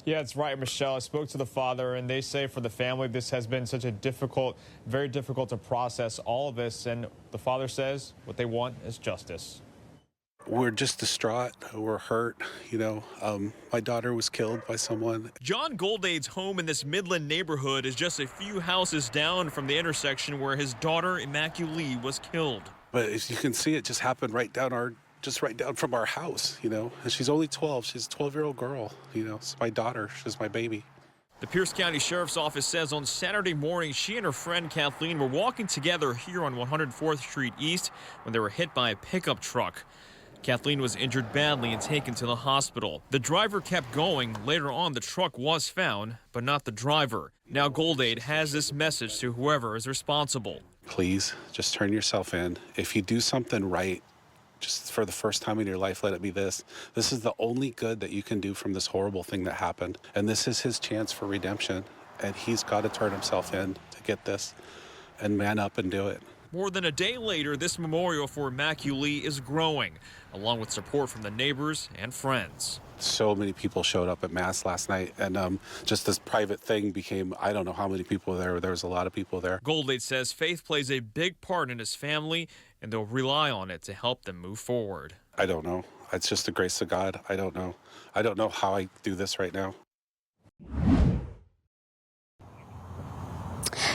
Yeah, it's right, Michelle. I spoke to the father, and they say for the family, this has been such a very difficult to process all of this. And the father says what they want is justice. We're just distraught. We're hurt. My daughter was killed by someone. John Goldade's home in this Midland neighborhood is just a few houses down from the intersection where his daughter, Immaculee, was killed. But as you can see, it just happened right down from our house, And she's only 12. She's a 12-year-old girl, It's my daughter. She's my baby. The Pierce County Sheriff's Office says on Saturday morning, she and her friend Kathleen were walking together here on 104th Street East when they were hit by a pickup truck. Kathleen was injured badly and taken to the hospital. The driver kept going. Later on, the truck was found, but not the driver. Now Goldade has this message to whoever is responsible. Please, just turn yourself in. If you do something right, just for the first time in your life, let it be this. This is the only good that you can do from this horrible thing that happened. And this is his chance for redemption. And he's got to turn himself in to get this and man up and do it. More than a day later, this memorial for Immaculee is growing, along with support from the neighbors and friends. So many people showed up at Mass last night, and just this private thing became, I don't know how many people there. There was a lot of people there. Goldade says faith plays a big part in his family, and they'll rely on it to help them move forward. I don't know. It's just the grace of God. I don't know. I don't know how I do this right now.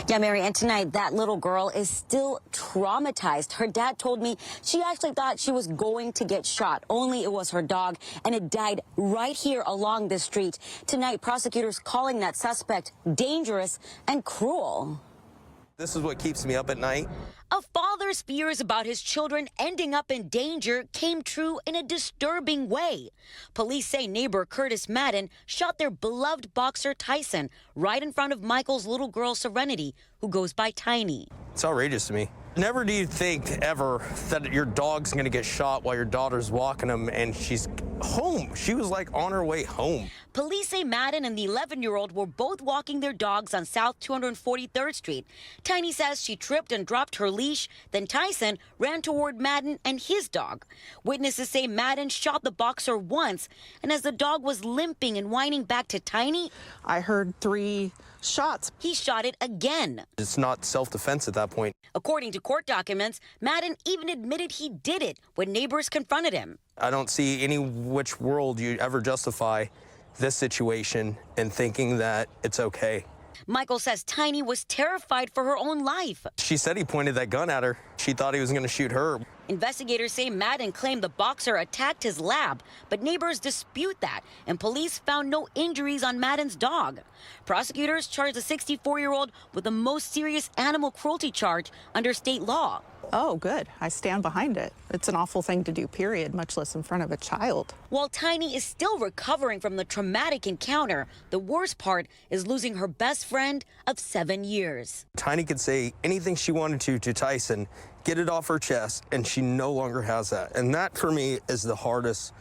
Yeah, Mary, and tonight that little girl is still traumatized. Her dad told me she actually thought she was going to get shot, only it was her dog, and it died right here along this street. Tonight, prosecutors calling that suspect dangerous and cruel. This is what keeps me up at night. A father's fears about his children ending up in danger came true in a disturbing way. Police say neighbor Curtis Madden shot their beloved boxer Tyson right in front of Michael's little girl Serenity, who goes by Tiny. It's outrageous to me. Never do you think ever that your dog's going to get shot while your daughter's walking him and she's home. She was like on her way home. Police say Madden and the 11-year-old were both walking their dogs on South 243rd Street. Tiny says she tripped and dropped her leash. Then Tyson ran toward Madden and his dog. Witnesses say Madden shot the boxer once, and as the dog was limping and whining back to Tiny, I heard 3 shots. He shot it again. It's not self-defense at that point. According to court documents, Madden even admitted he did it when neighbors confronted him. I don't see any which world you ever justify this situation and thinking that it's okay. Michael says Tiny was terrified for her own life. She said he pointed that gun at her. She thought he was going to shoot her. Investigators say Madden claimed the boxer attacked his lab, but neighbors dispute that, and police found no injuries on Madden's dog. Prosecutors charged the 64-year-old with the most serious animal cruelty charge under state law. Oh, good. I stand behind it. It's an awful thing to do, period, much less in front of a child. While Tiny is still recovering from the traumatic encounter, the worst part is losing her best friend of 7 years. Tiny could say anything she wanted to Tyson, get it off her chest, and she no longer has that. And that, for me, is the hardest.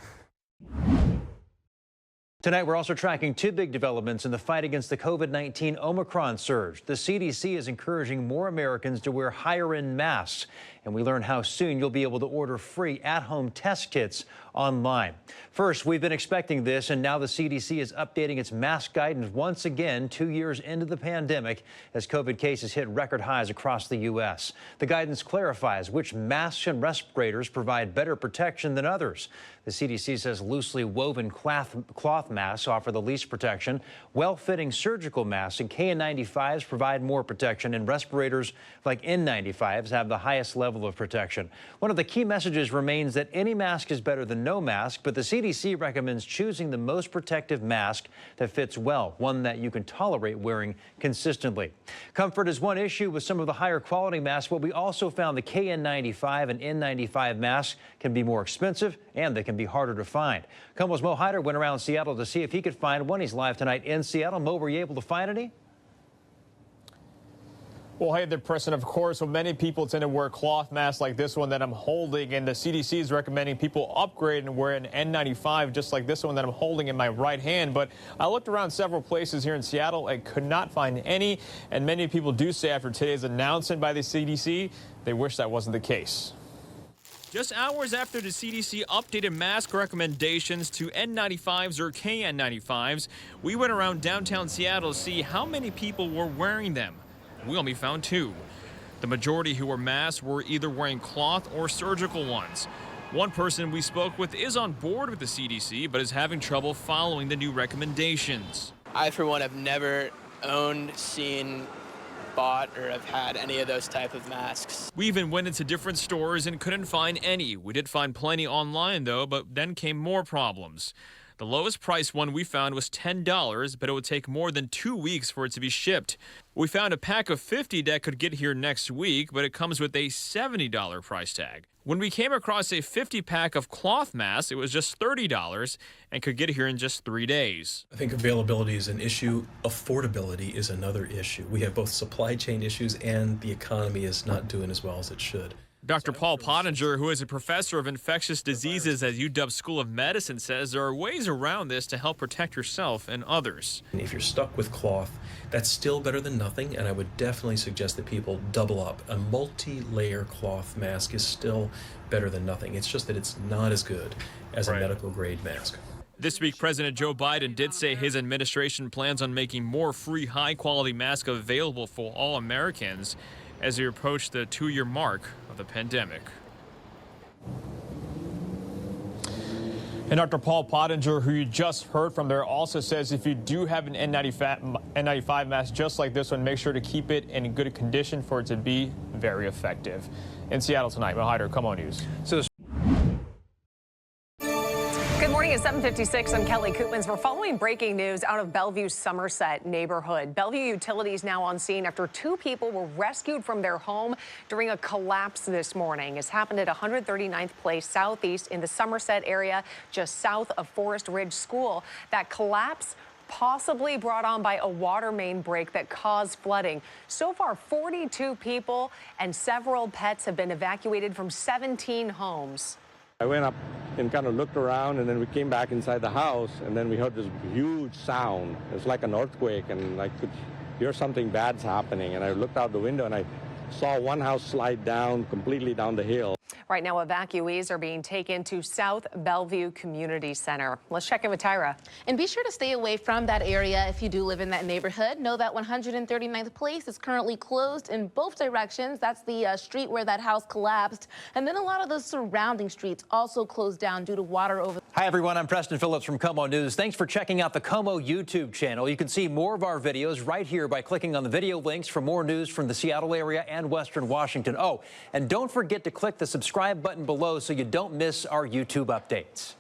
Tonight, we're also tracking 2 big developments in the fight against the COVID-19 Omicron surge. The CDC is encouraging more Americans to wear higher-end masks, and we learn how soon you'll be able to order free at-home test kits online. First, we've been expecting this, and now the CDC is updating its mask guidance once again 2 years into the pandemic as COVID cases hit record highs across the U.S. The guidance clarifies which masks and respirators provide better protection than others. The CDC says loosely woven cloth masks offer the least protection. Well-fitting surgical masks and KN95s provide more protection, and respirators like N95s have the highest level of protection. One of the key messages remains that any mask is better than no mask, but the CDC recommends choosing the most protective mask that fits well, one that you can tolerate wearing consistently. Comfort is one issue with some of the higher quality masks, but we also found the KN95 and N95 masks can be more expensive and they can be harder to find. KOMO's Mo Hyder went around Seattle to see if he could find one. He's live tonight in Seattle. Mo, were you able to find any? Well, hey there, Preston. Of course, so many people tend to wear cloth masks like this one that I'm holding, and the CDC is recommending people upgrade and wear an N95 just like this one that I'm holding in my right hand. But I looked around several places here in Seattle and could not find any, and many people do say after today's announcement by the CDC, they wish that wasn't the case. Just hours after the CDC updated mask recommendations to N95s or KN95s, we went around downtown Seattle to see how many people were wearing them. We only found 2. The majority who wore masks were either wearing cloth or surgical ones. One person we spoke with is on board with the CDC, but is having trouble following the new recommendations. I, for one, have never owned, seen, bought, or have had any of those type of masks. We even went into different stores and couldn't find any. We did find plenty online, though, but then came more problems. The lowest price one we found was $10, but it would take more than 2 weeks for it to be shipped. We found a pack of 50 that could get here next week, but it comes with a $70 price tag. When we came across a 50-pack of cloth masks, it was just $30 and could get here in just 3 days. I think availability is an issue. Affordability is another issue. We have both supply chain issues and the economy is not doing as well as it should. Dr. Paul Pottinger, who is a professor of infectious diseases at UW School of Medicine, says there are ways around this to help protect yourself and others. And if you're stuck with cloth, that's still better than nothing, and I would definitely suggest that people double up. A multi-layer cloth mask is still better than nothing. It's just that it's not as good as a medical-grade mask. This week, President Joe Biden did say his administration plans on making more free, high-quality masks available for all Americans as we approach the 2-year mark of the pandemic. And Dr. Paul Pottinger, who you just heard from there, also says if you do have an N95 mask just like this one, make sure to keep it in good condition for it to be very effective. In Seattle tonight, Mo Hyder, KOMO News. Good morning at 7:56. I'm Kelly Koopmans. We're following breaking news out of Bellevue's Somerset neighborhood. Bellevue Utilities now on scene after 2 people were rescued from their home during a collapse this morning. It's happened at 139th Place Southeast in the Somerset area, just south of Forest Ridge School. That collapse possibly brought on by a water main break that caused flooding. So far, 42 people and several pets have been evacuated from 17 homes. I went up and kind of looked around, and then we came back inside the house, and then we heard this huge sound. It's like an earthquake, and I could hear something bad's happening. And I looked out the window, and I saw one house slide down completely down the hill. Right now, evacuees are being taken to South Bellevue Community Center. Let's check in with Tyra. And be sure to stay away from that area if you do live in that neighborhood. Know that 139th Place is currently closed in both directions. That's the street where that house collapsed. And then a lot of the surrounding streets also closed down due to water over. Hi, everyone. I'm Preston Phillips from KOMO News. Thanks for checking out the KOMO YouTube channel. You can see more of our videos right here by clicking on the video links for more news from the Seattle area and Western Washington. Oh, and don't forget to click the subscribe button below so you don't miss our YouTube updates.